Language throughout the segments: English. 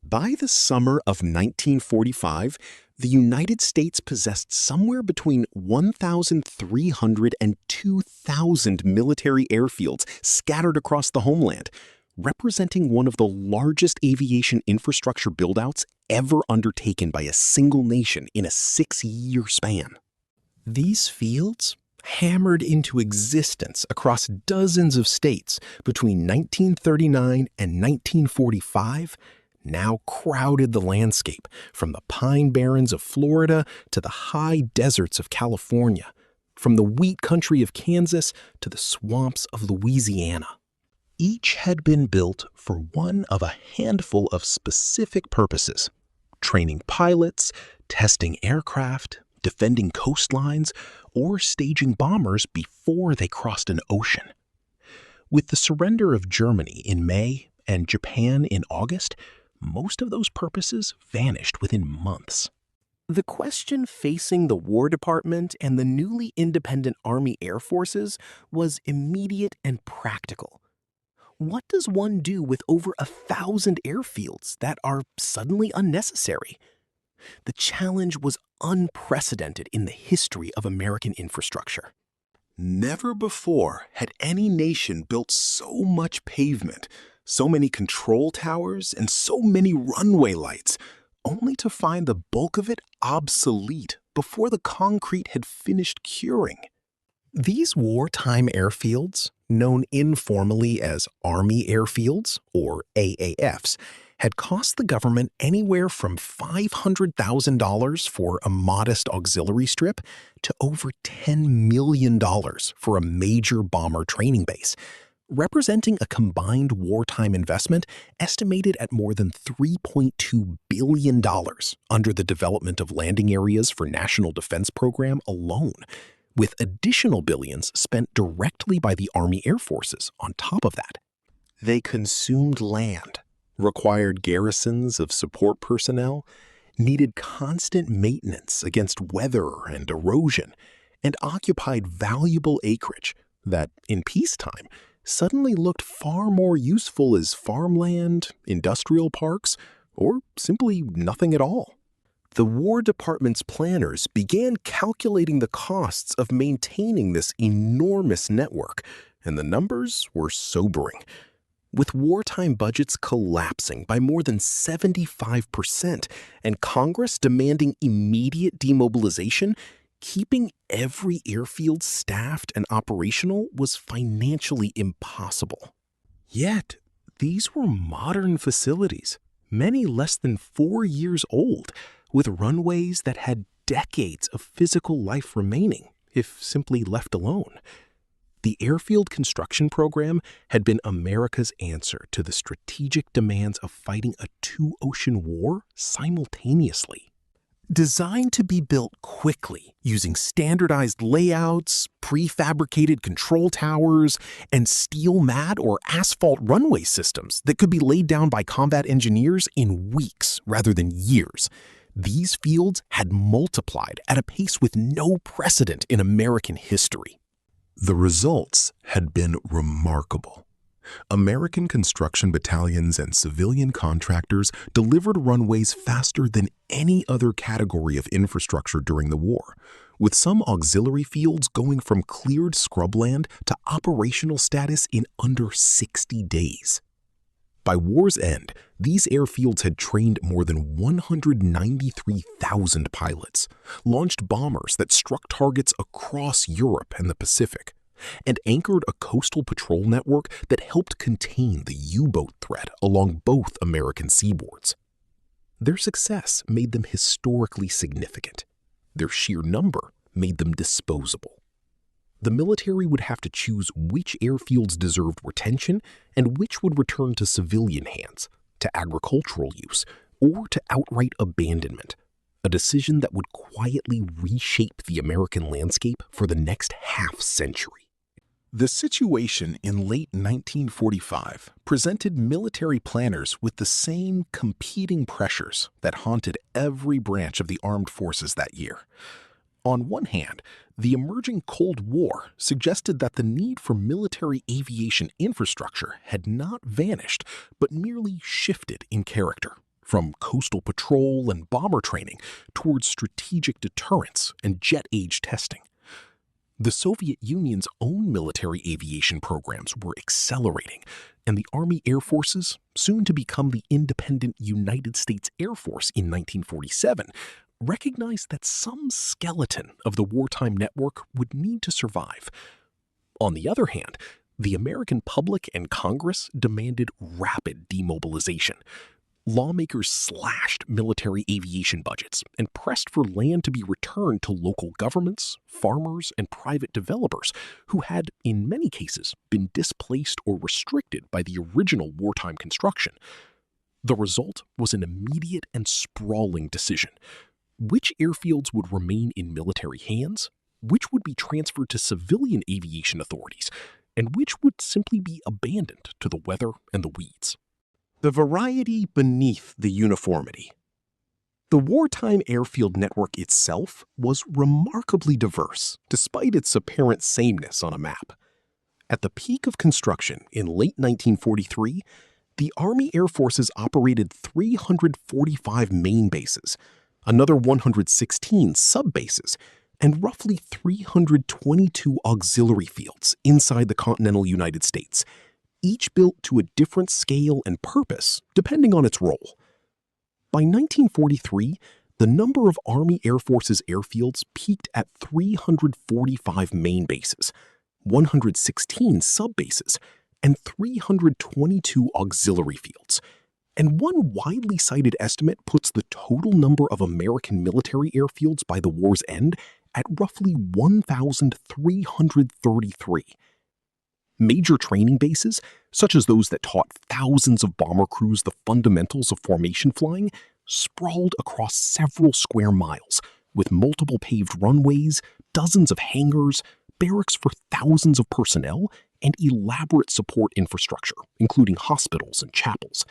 By the summer of 1945, the United States possessed somewhere between 1,300 and 2,000 military airfields scattered across the homeland, representing one of the largest aviation infrastructure buildouts ever undertaken by a single nation in a 6-year span. These fields, hammered into existence across dozens of states between 1939 and 1945, now crowded the landscape from the pine barrens of Florida to the high deserts of California, from the wheat country of Kansas to the swamps of Louisiana. Each had been built for one of a handful of specific purposes: training pilots, testing aircraft, defending coastlines, or staging bombers before they crossed an ocean. With the surrender of Germany in May and Japan in August, most of those purposes vanished within months. The question facing the War Department and the newly independent Army Air Forces was immediate and practical. What does one do with over 1,000 airfields that are suddenly unnecessary? The challenge was unprecedented in the history of American infrastructure. Never before had any nation built so much pavement, so many control towers, and so many runway lights, only to find the bulk of it obsolete before the concrete had finished curing. These wartime airfields, known informally as Army Airfields, or AAFs, had cost the government anywhere from $500,000 for a modest auxiliary strip to over $10 million for a major bomber training base, representing a combined wartime investment estimated at more than $3.2 billion under the Development of Landing Areas for National Defense Program alone, with additional billions spent directly by the Army Air Forces on top of that. They consumed land, required garrisons of support personnel, needed constant maintenance against weather and erosion, and occupied valuable acreage that, in peacetime, suddenly looked far more useful as farmland, industrial parks, or simply nothing at all. The War Department's planners began calculating the costs of maintaining this enormous network, and the numbers were sobering. With wartime budgets collapsing by more than 75% and Congress demanding immediate demobilization, keeping every airfield staffed and operational was financially impossible. Yet, these were modern facilities, many less than 4 years old, with runways that had decades of physical life remaining, if simply left alone. The airfield construction program had been America's answer to the strategic demands of fighting a two-ocean war simultaneously. Designed to be built quickly using standardized layouts, prefabricated control towers, and steel mat or asphalt runway systems that could be laid down by combat engineers in weeks rather than years, these fields had multiplied at a pace with no precedent in American history. The results had been remarkable. American construction battalions and civilian contractors delivered runways faster than any other category of infrastructure during the war, with some auxiliary fields going from cleared scrubland to operational status in under 60 days. By war's end, these airfields had trained more than 193,000 pilots, launched bombers that struck targets across Europe and the Pacific, and anchored a coastal patrol network that helped contain the U-boat threat along both American seaboards. Their success made them historically significant. Their sheer number made them disposable. The military would have to choose which airfields deserved retention and which would return to civilian hands, to agricultural use, or to outright abandonment, a decision that would quietly reshape the American landscape for the next half-century. The situation in late 1945 presented military planners with the same competing pressures that haunted every branch of the armed forces that year. On one hand, the emerging Cold War suggested that the need for military aviation infrastructure had not vanished, but merely shifted in character, from coastal patrol and bomber training towards strategic deterrence and jet-age testing. The Soviet Union's own military aviation programs were accelerating, and the Army Air Forces, soon to become the independent United States Air Force in 1947, recognized that some skeleton of the wartime network would need to survive. On the other hand, the American public and Congress demanded rapid demobilization. Lawmakers slashed military aviation budgets and pressed for land to be returned to local governments, farmers, and private developers who had, in many cases, been displaced or restricted by the original wartime construction. The result was an immediate and sprawling decision. Which airfields would remain in military hands, which would be transferred to civilian aviation authorities, and which would simply be abandoned to the weather and the weeds. The variety beneath the uniformity. The wartime airfield network itself was remarkably diverse, despite its apparent sameness on a map. At the peak of construction in late 1943, the Army Air Forces operated 345 main bases, another 116 sub-bases, and roughly 322 auxiliary fields inside the continental United States, each built to a different scale and purpose depending on its role. By 1943, the number of Army Air Forces airfields peaked at 345 main bases, 116 sub-bases, and 322 auxiliary fields. And one widely cited estimate puts the total number of American military airfields by the war's end at roughly 1,333. Major training bases, such as those that taught thousands of bomber crews the fundamentals of formation flying, sprawled across several square miles, with multiple paved runways, dozens of hangars, barracks for thousands of personnel, and elaborate support infrastructure, including hospitals and chapels.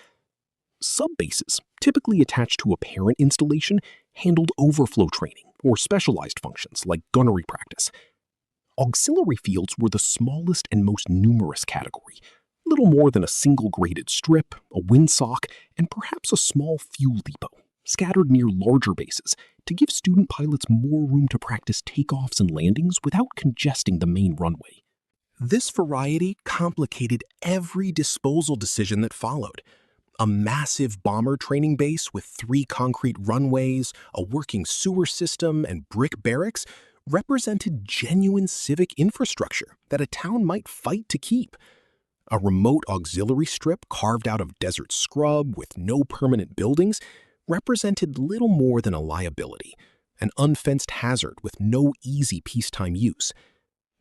Sub-bases, typically attached to a parent installation, handled overflow training or specialized functions like gunnery practice. Auxiliary fields were the smallest and most numerous category, little more than a single graded strip, a windsock, and perhaps a small fuel depot, scattered near larger bases to give student pilots more room to practice takeoffs and landings without congesting the main runway. This variety complicated every disposal decision that followed. A massive bomber training base with 3 concrete runways, a working sewer system, and brick barracks represented genuine civic infrastructure that a town might fight to keep. A remote auxiliary strip carved out of desert scrub with no permanent buildings represented little more than a liability, an unfenced hazard with no easy peacetime use.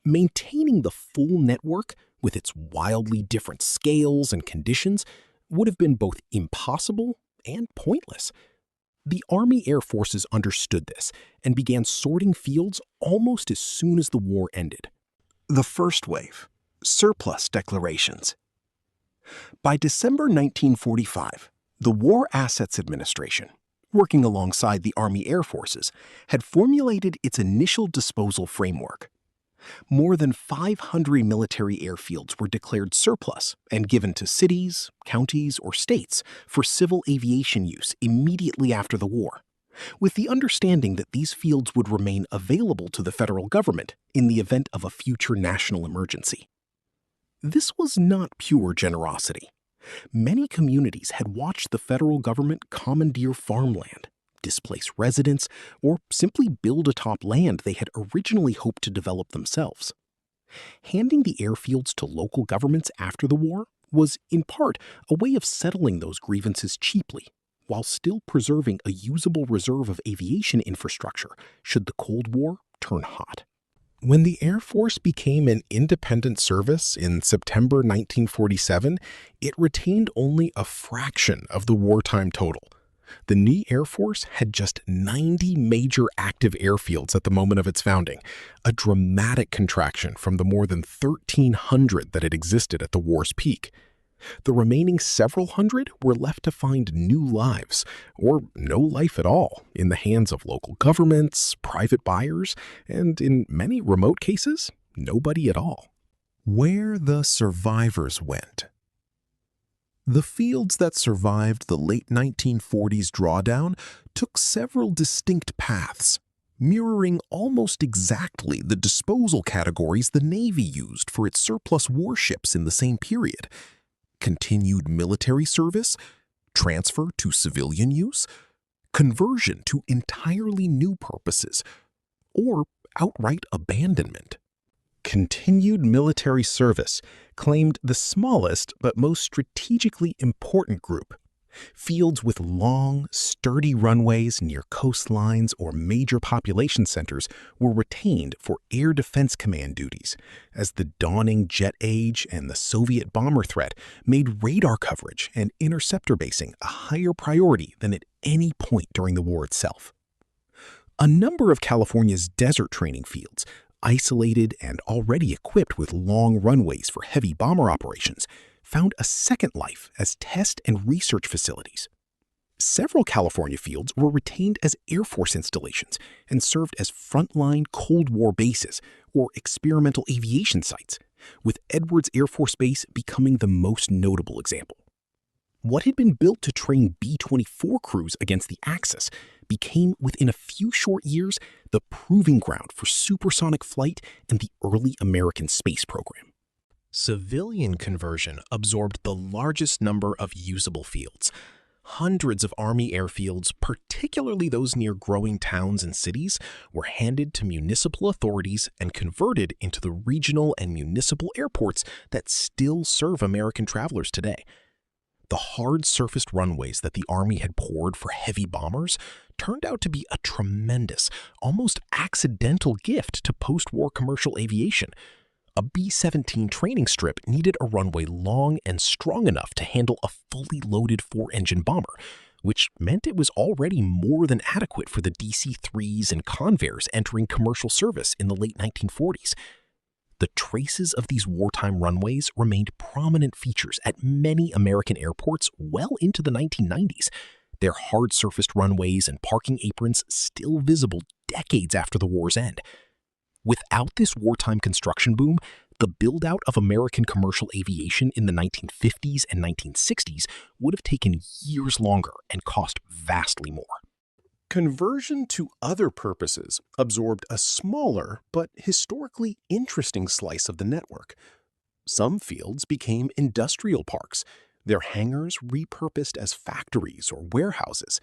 Maintaining the full network with its wildly different scales and conditions would have been both impossible and pointless. The Army Air Forces understood this and began sorting fields almost as soon as the war ended. The first wave, surplus declarations. By December 1945, the War Assets Administration, working alongside the Army Air Forces, had formulated its initial disposal framework. More than 500 military airfields were declared surplus and given to cities, counties, or states for civil aviation use immediately after the war, with the understanding that these fields would remain available to the federal government in the event of a future national emergency. This was not pure generosity. Many communities had watched the federal government commandeer farmland, displace residents, or simply build atop land they had originally hoped to develop themselves. Handing the airfields to local governments after the war was, in part, a way of settling those grievances cheaply, while still preserving a usable reserve of aviation infrastructure should the Cold War turn hot. When the Air Force became an independent service in September 1947, it retained only a fraction of the wartime total. The new Air Force had just 90 major active airfields at the moment of its founding, a dramatic contraction from the more than 1,300 that had existed at the war's peak. The remaining several hundred were left to find new lives, or no life at all, in the hands of local governments, private buyers, and in many remote cases, nobody at all. Where the survivors went. The fields that survived the late 1940s drawdown took several distinct paths, mirroring almost exactly the disposal categories the Navy used for its surplus warships in the same period: continued military service, transfer to civilian use, conversion to entirely new purposes, or outright abandonment. Continued military service claimed the smallest but most strategically important group. Fields with long, sturdy runways near coastlines or major population centers were retained for Air Defense Command duties, as the dawning jet age and the Soviet bomber threat made radar coverage and interceptor basing a higher priority than at any point during the war itself. A number of California's desert training fields, isolated and already equipped with long runways for heavy bomber operations, found a second life as test and research facilities. Several California fields were retained as Air Force installations and served as frontline Cold War bases or experimental aviation sites, with Edwards Air Force Base becoming the most notable example. What had been built to train B-24 crews against the Axis became, within a few short years, the proving ground for supersonic flight and the early American space program. Civilian conversion absorbed the largest number of usable fields. Hundreds of Army airfields, particularly those near growing towns and cities, were handed to municipal authorities and converted into the regional and municipal airports that still serve American travelers today. The hard-surfaced runways that the Army had poured for heavy bombers turned out to be a tremendous, almost accidental gift to post-war commercial aviation. A B-17 training strip needed a runway long and strong enough to handle a fully loaded 4-engine bomber, which meant it was already more than adequate for the DC-3s and Convairs entering commercial service in the late 1940s. The traces of these wartime runways remained prominent features at many American airports well into the 1990s, their hard-surfaced runways and parking aprons still visible decades after the war's end. Without this wartime construction boom, the build-out of American commercial aviation in the 1950s and 1960s would have taken years longer and cost vastly more. Conversion to other purposes absorbed a smaller but historically interesting slice of the network. Some fields became industrial parks, their hangars repurposed as factories or warehouses.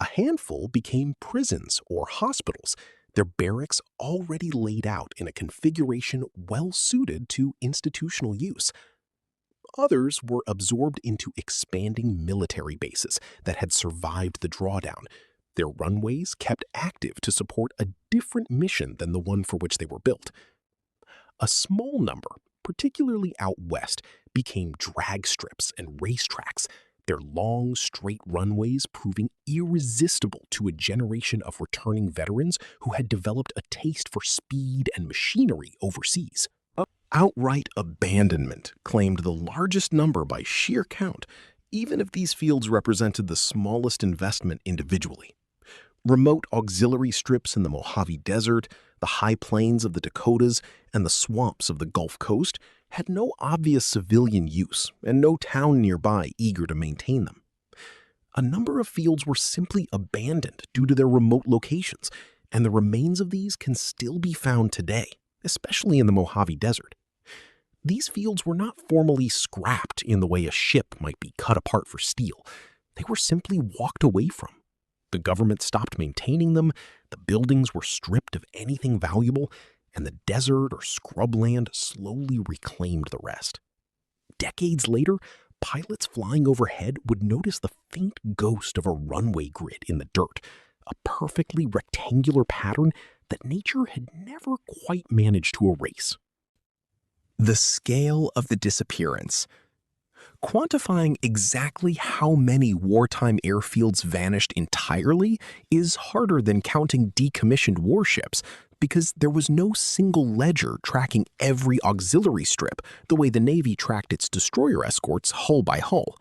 A handful became prisons or hospitals, their barracks already laid out in a configuration well suited to institutional use. Others were absorbed into expanding military bases that had survived the drawdown, their runways kept active to support a different mission than the one for which they were built. A small number, particularly out west, became drag strips and racetracks, their long, straight runways proving irresistible to a generation of returning veterans who had developed a taste for speed and machinery overseas. Outright abandonment claimed the largest number by sheer count, even if these fields represented the smallest investment individually. Remote auxiliary strips in the Mojave Desert, the high plains of the Dakotas, and the swamps of the Gulf Coast had no obvious civilian use and no town nearby eager to maintain them. A number of fields were simply abandoned due to their remote locations, and the remains of these can still be found today, especially in the Mojave Desert. These fields were not formally scrapped in the way a ship might be cut apart for steel. They were simply walked away from. The government stopped maintaining them, the buildings were stripped of anything valuable, and the desert or scrubland slowly reclaimed the rest. Decades later, pilots flying overhead would notice the faint ghost of a runway grid in the dirt, a perfectly rectangular pattern that nature had never quite managed to erase. The scale of the disappearance. Quantifying exactly how many wartime airfields vanished entirely is harder than counting decommissioned warships, because there was no single ledger tracking every auxiliary strip the way the Navy tracked its destroyer escorts hull by hull.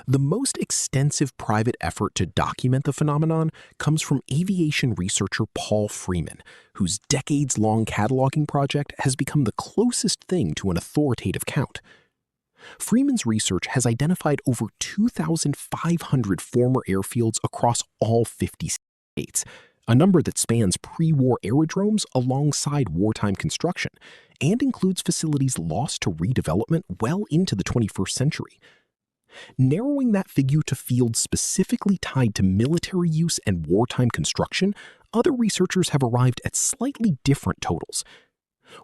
The most extensive private effort to document the phenomenon comes from aviation researcher Paul Freeman, whose decades-long cataloging project has become the closest thing to an authoritative count. Freeman's research has identified over 2,500 former airfields across all 50 states, a number that spans pre-war aerodromes alongside wartime construction, and includes facilities lost to redevelopment well into the 21st century. Narrowing that figure to fields specifically tied to military use and wartime construction, other researchers have arrived at slightly different totals.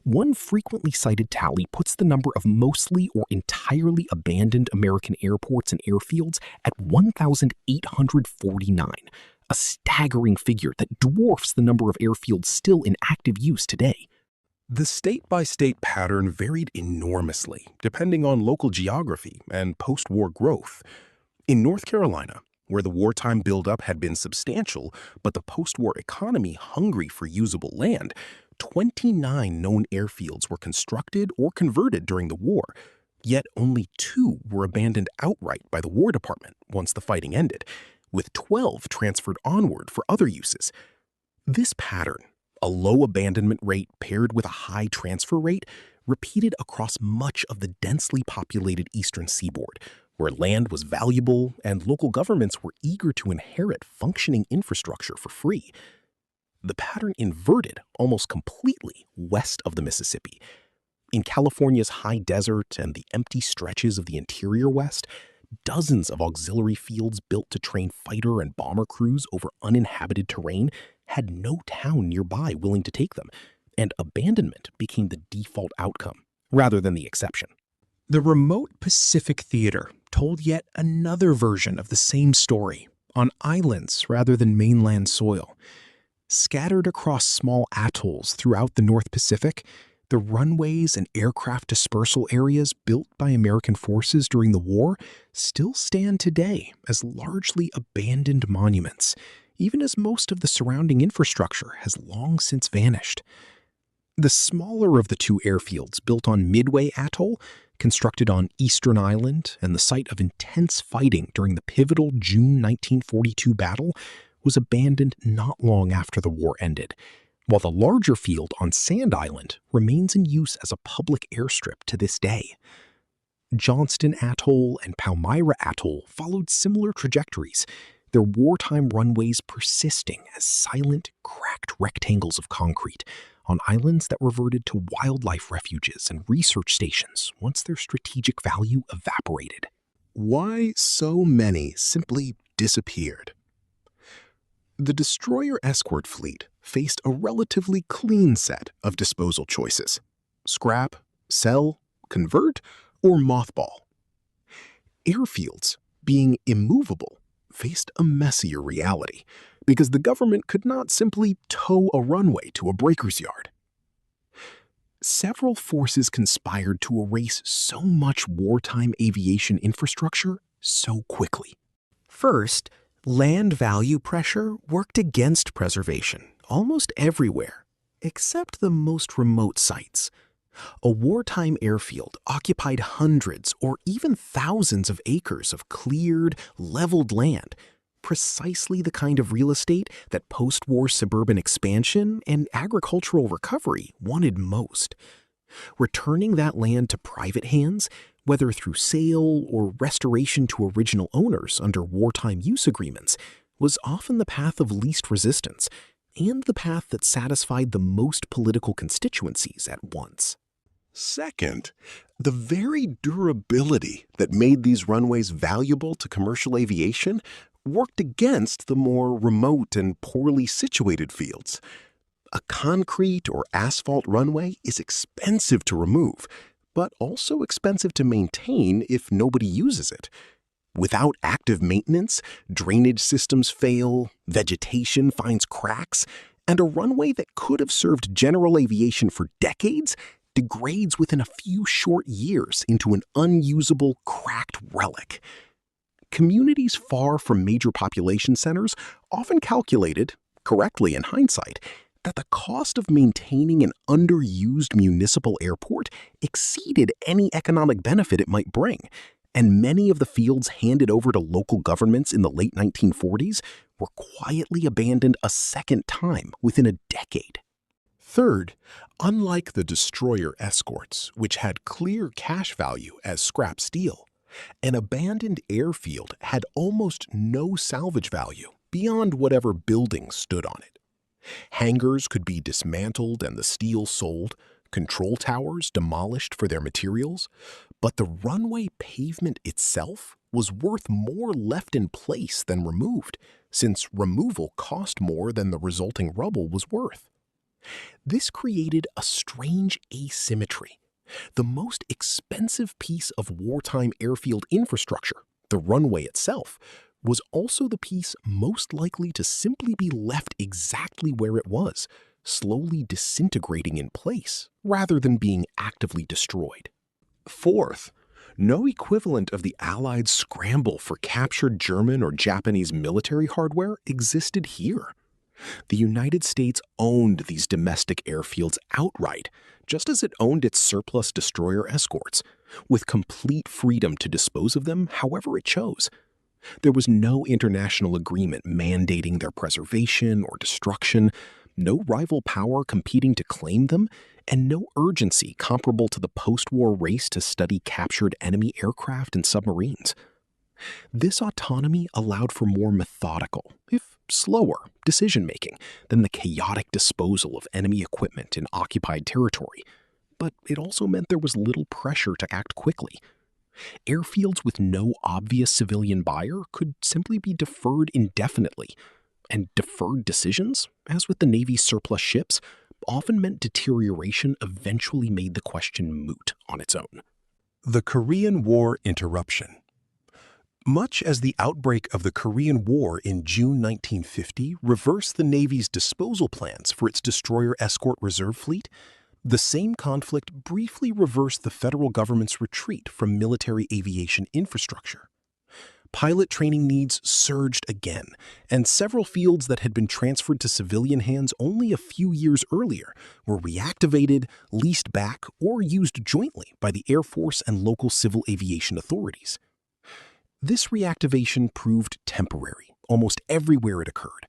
One frequently cited tally puts the number of mostly or entirely abandoned American airports and airfields at 1,849, a staggering figure that dwarfs the number of airfields still in active use today. The state-by-state pattern varied enormously, depending on local geography and post-war growth. In North Carolina, where the wartime buildup had been substantial, but the post-war economy hungry for usable land, 29 known airfields were constructed or converted during the war, yet only 2 were abandoned outright by the War Department once the fighting ended, with 12 transferred onward for other uses. This pattern, a low abandonment rate paired with a high transfer rate, repeated across much of the densely populated eastern seaboard, where land was valuable and local governments were eager to inherit functioning infrastructure for free. The pattern inverted almost completely west of the Mississippi. In California's high desert and the empty stretches of the interior West, dozens of auxiliary fields built to train fighter and bomber crews over uninhabited terrain had no town nearby willing to take them, and abandonment became the default outcome, rather than the exception. The remote Pacific Theater told yet another version of the same story, on islands rather than mainland soil. Scattered across small atolls throughout the North Pacific, the runways and aircraft dispersal areas built by American forces during the war still stand today as largely abandoned monuments, even as most of the surrounding infrastructure has long since vanished. The smaller of the 2 airfields built on Midway Atoll, constructed on Eastern Island and the site of intense fighting during the pivotal June 1942 battle, was abandoned not long after the war ended, while the larger field on Sand Island remains in use as a public airstrip to this day. Johnston Atoll and Palmyra Atoll followed similar trajectories, their wartime runways persisting as silent, cracked rectangles of concrete on islands that reverted to wildlife refuges and research stations once their strategic value evaporated. Why so many simply disappeared? The destroyer escort fleet faced a relatively clean set of disposal choices: scrap, sell, convert, or mothball. Airfields, being immovable, faced a messier reality because the government could not simply tow a runway to a breaker's yard. Several forces conspired to erase so much wartime aviation infrastructure so quickly. First, land value pressure worked against preservation almost everywhere, except the most remote sites. A wartime airfield occupied hundreds or even thousands of acres of cleared, leveled land, precisely the kind of real estate that post-war suburban expansion and agricultural recovery wanted most. Returning that land to private hands, whether through sale or restoration to original owners under wartime use agreements, was often the path of least resistance and the path that satisfied the most political constituencies at once. Second, the very durability that made these runways valuable to commercial aviation worked against the more remote and poorly situated fields. A concrete or asphalt runway is expensive to remove, but also expensive to maintain if nobody uses it. Without active maintenance, drainage systems fail, vegetation finds cracks, and a runway that could have served general aviation for decades degrades within a few short years into an unusable, cracked relic. Communities far from major population centers often calculated, correctly in hindsight, that the cost of maintaining an underused municipal airport exceeded any economic benefit it might bring, and many of the fields handed over to local governments in the late 1940s were quietly abandoned a second time within a decade. Third, unlike the destroyer escorts, which had clear cash value as scrap steel, an abandoned airfield had almost no salvage value beyond whatever building stood on it. Hangars could be dismantled and the steel sold, control towers demolished for their materials, but the runway pavement itself was worth more left in place than removed, since removal cost more than the resulting rubble was worth. This created a strange asymmetry. The most expensive piece of wartime airfield infrastructure, the runway itself, was also the piece most likely to simply be left exactly where it was, slowly disintegrating in place, rather than being actively destroyed. Fourth, no equivalent of the Allied scramble for captured German or Japanese military hardware existed here. The United States owned these domestic airfields outright, just as it owned its surplus destroyer escorts, with complete freedom to dispose of them however it chose. There was no international agreement mandating their preservation or destruction, no rival power competing to claim them, and no urgency comparable to the post-war race to study captured enemy aircraft and submarines. This autonomy allowed for more methodical, if slower, decision-making than the chaotic disposal of enemy equipment in occupied territory, but it also meant there was little pressure to act quickly. Airfields with no obvious civilian buyer could simply be deferred indefinitely, and deferred decisions, as with the Navy's surplus ships, often meant deterioration eventually made the question moot on its own. The Korean War interruption. Much as the outbreak of the Korean War in June 1950 reversed the Navy's disposal plans for its destroyer escort reserve fleet, the same conflict briefly reversed the federal government's retreat from military aviation infrastructure. Pilot training needs surged again, and several fields that had been transferred to civilian hands only a few years earlier were reactivated, leased back, or used jointly by the Air Force and local civil aviation authorities. This reactivation proved temporary almost everywhere it occurred.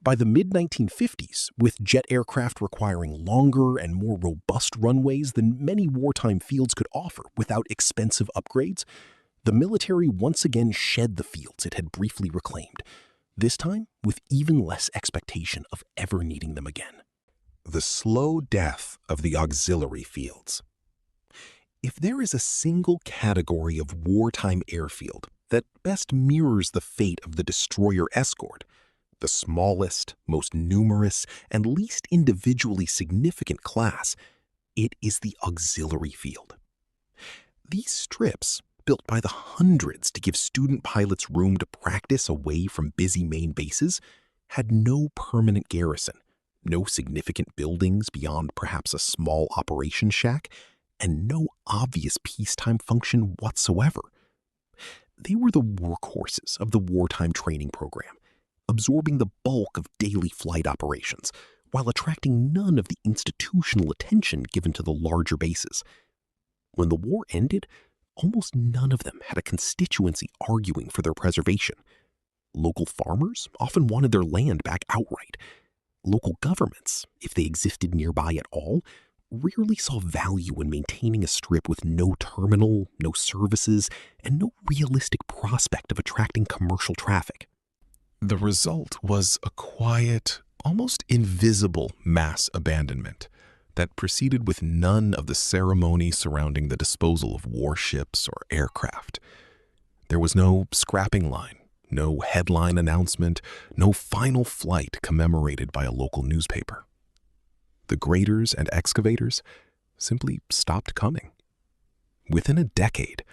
By the mid-1950s, with jet aircraft requiring longer and more robust runways than many wartime fields could offer without expensive upgrades, the military once again shed the fields it had briefly reclaimed, this time with even less expectation of ever needing them again. The slow death of the auxiliary fields. If there is a single category of wartime airfield that best mirrors the fate of the destroyer escort, the smallest, most numerous, and least individually significant class, it is the auxiliary field. These strips, built by the hundreds to give student pilots room to practice away from busy main bases, had no permanent garrison, no significant buildings beyond perhaps a small operation shack, and no obvious peacetime function whatsoever. They were the workhorses of the wartime training program, absorbing the bulk of daily flight operations, while attracting none of the institutional attention given to the larger bases. When the war ended, almost none of them had a constituency arguing for their preservation. Local farmers often wanted their land back outright. Local governments, if they existed nearby at all, rarely saw value in maintaining a strip with no terminal, no services, and no realistic prospect of attracting commercial traffic. The result was a quiet, almost invisible mass abandonment that proceeded with none of the ceremony surrounding the disposal of warships or aircraft. There was no scrapping line, no headline announcement, no final flight commemorated by a local newspaper. The graders and excavators simply stopped coming. Within a decade,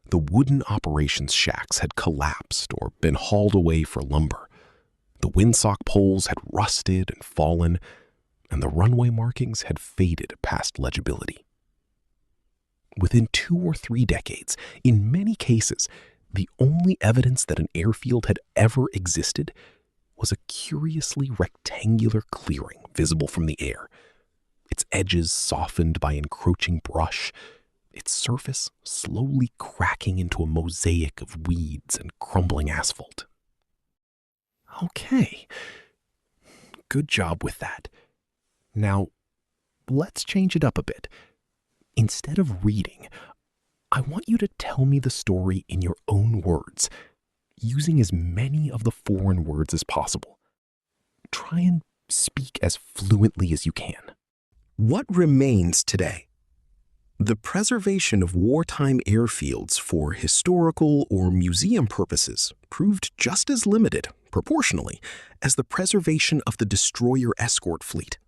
the wooden operations shacks had collapsed or been hauled away for lumber. The windsock poles had rusted and fallen, and the runway markings had faded past legibility. Within 2 or 3 decades, in many cases, the only evidence that an airfield had ever existed was a curiously rectangular clearing visible from the air, its edges softened by encroaching brush, its surface slowly cracking into a mosaic of weeds and crumbling asphalt. Okay, good job with that. Now, let's change it up a bit. Instead of reading, I want you to tell me the story in your own words, using as many of the foreign words as possible. Try and speak as fluently as you can. What remains today? The preservation of wartime airfields for historical or museum purposes proved just as limited, proportionally, as the preservation of the destroyer escort fleet.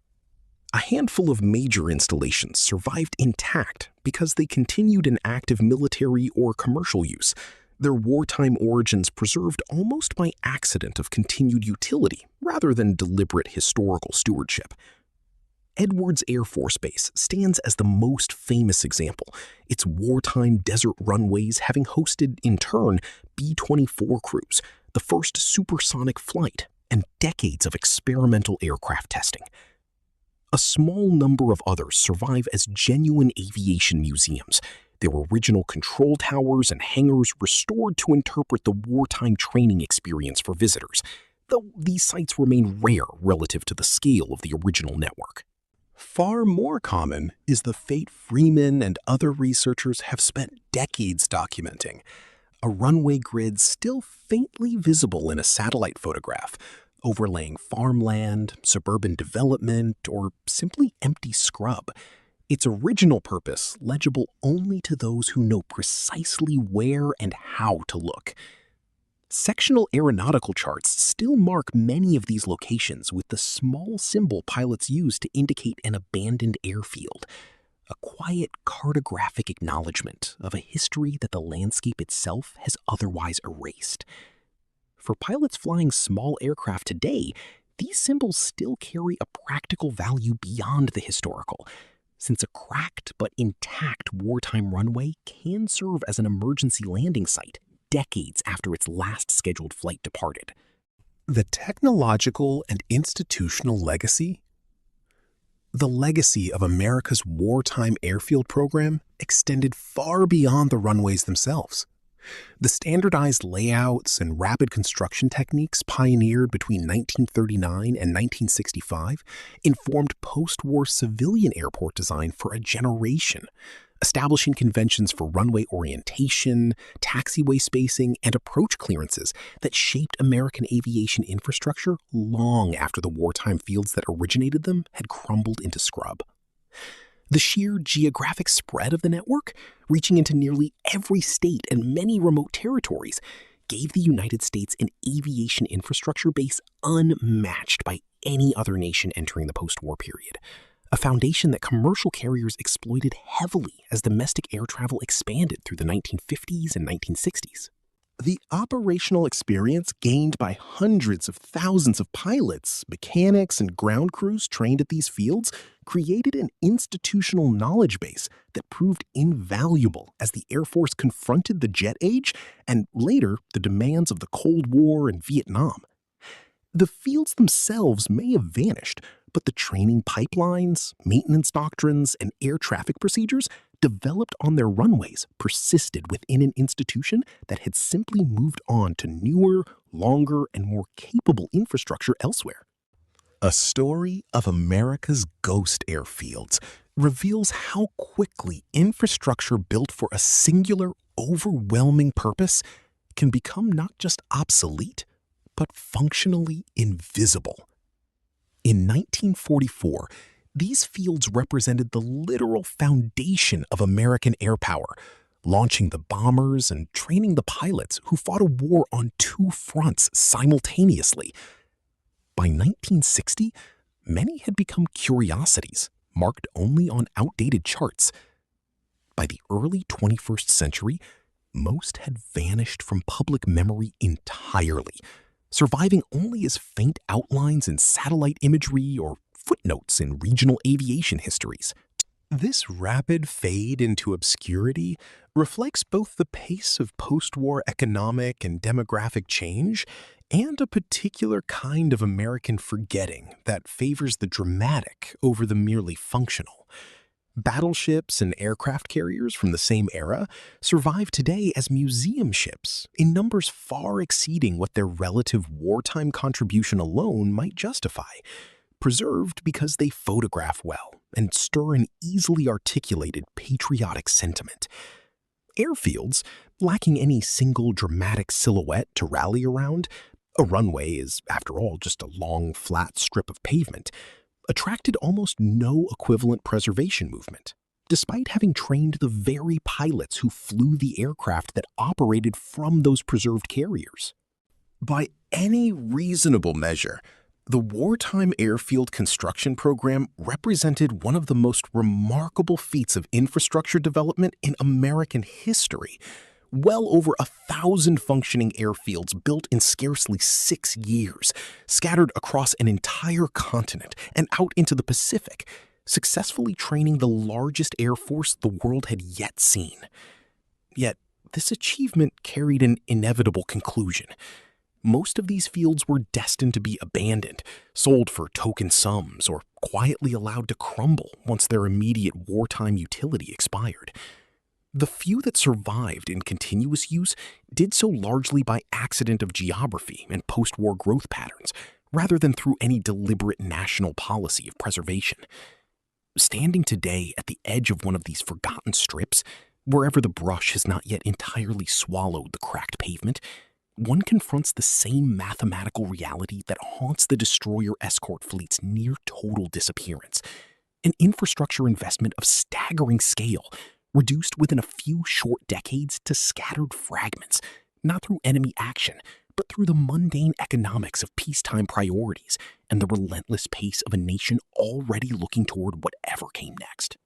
A handful of major installations survived intact because they continued in active military or commercial use, their wartime origins preserved almost by accident of continued utility rather than deliberate historical stewardship. Edwards Air Force Base stands as the most famous example, its wartime desert runways having hosted, in turn, B-24 crews, the first supersonic flight, and decades of experimental aircraft testing. A small number of others survive as genuine aviation museums, their original control towers and hangars restored to interpret the wartime training experience for visitors, though these sites remain rare relative to the scale of the original network. Far more common is the fate Freeman and other researchers have spent decades documenting, a runway grid still faintly visible in a satellite photograph, overlaying farmland, suburban development, or simply empty scrub. Its original purpose legible only to those who know precisely where and how to look. Sectional aeronautical charts still mark many of these locations with the small symbol pilots use to indicate an abandoned airfield, a quiet cartographic acknowledgement of a history that the landscape itself has otherwise erased. For pilots flying small aircraft today, these symbols still carry a practical value beyond the historical, since a cracked but intact wartime runway can serve as an emergency landing site decades after its last scheduled flight departed. The technological and institutional legacy? The legacy of America's wartime airfield program extended far beyond the runways themselves. The standardized layouts and rapid construction techniques pioneered between 1939 and 1965 informed post-war civilian airport design for a generation, establishing conventions for runway orientation, taxiway spacing, and approach clearances that shaped American aviation infrastructure long after the wartime fields that originated them had crumbled into scrub. The sheer geographic spread of the network, reaching into nearly every state and many remote territories, gave the United States an aviation infrastructure base unmatched by any other nation entering the post-war period, a foundation that commercial carriers exploited heavily as domestic air travel expanded through the 1950s and 1960s. The operational experience gained by hundreds of thousands of pilots, mechanics, and ground crews trained at these fields created an institutional knowledge base that proved invaluable as the Air Force confronted the jet age and, later, the demands of the Cold War and Vietnam. The fields themselves may have vanished, but the training pipelines, maintenance doctrines, and air traffic procedures developed on their runways persisted within an institution that had simply moved on to newer, longer, and more capable infrastructure elsewhere. A story of America's ghost airfields reveals how quickly infrastructure built for a singular, overwhelming purpose can become not just obsolete, but functionally invisible. In 1944, these fields represented the literal foundation of American air power, launching the bombers and training the pilots who fought a war on two fronts simultaneously. By 1960, many had become curiosities, marked only on outdated charts. By the early 21st century, most had vanished from public memory entirely, surviving only as faint outlines in satellite imagery or footnotes in regional aviation histories. This rapid fade into obscurity reflects both the pace of post-war economic and demographic change and a particular kind of American forgetting that favors the dramatic over the merely functional. Battleships and aircraft carriers from the same era survive today as museum ships, in numbers far exceeding what their relative wartime contribution alone might justify, preserved because they photograph well and stir an easily articulated patriotic sentiment. Airfields, lacking any single dramatic silhouette to rally around, a runway is, after all, just a long, flat strip of pavement, attracted almost no equivalent preservation movement, despite having trained the very pilots who flew the aircraft that operated from those preserved carriers. By any reasonable measure, the wartime airfield construction program represented one of the most remarkable feats of infrastructure development in American history. Well over 1,000 functioning airfields built in scarcely 6 years, scattered across an entire continent and out into the Pacific, successfully training the largest air force the world had yet seen. Yet, this achievement carried an inevitable conclusion. Most of these fields were destined to be abandoned, sold for token sums, or quietly allowed to crumble once their immediate wartime utility expired. The few that survived in continuous use did so largely by accident of geography and post-war growth patterns, rather than through any deliberate national policy of preservation. Standing today at the edge of one of these forgotten strips, wherever the brush has not yet entirely swallowed the cracked pavement, one confronts the same mathematical reality that haunts the destroyer escort fleet's near-total disappearance. An infrastructure investment of staggering scale, reduced within a few short decades to scattered fragments, not through enemy action, but through the mundane economics of peacetime priorities and the relentless pace of a nation already looking toward whatever came next.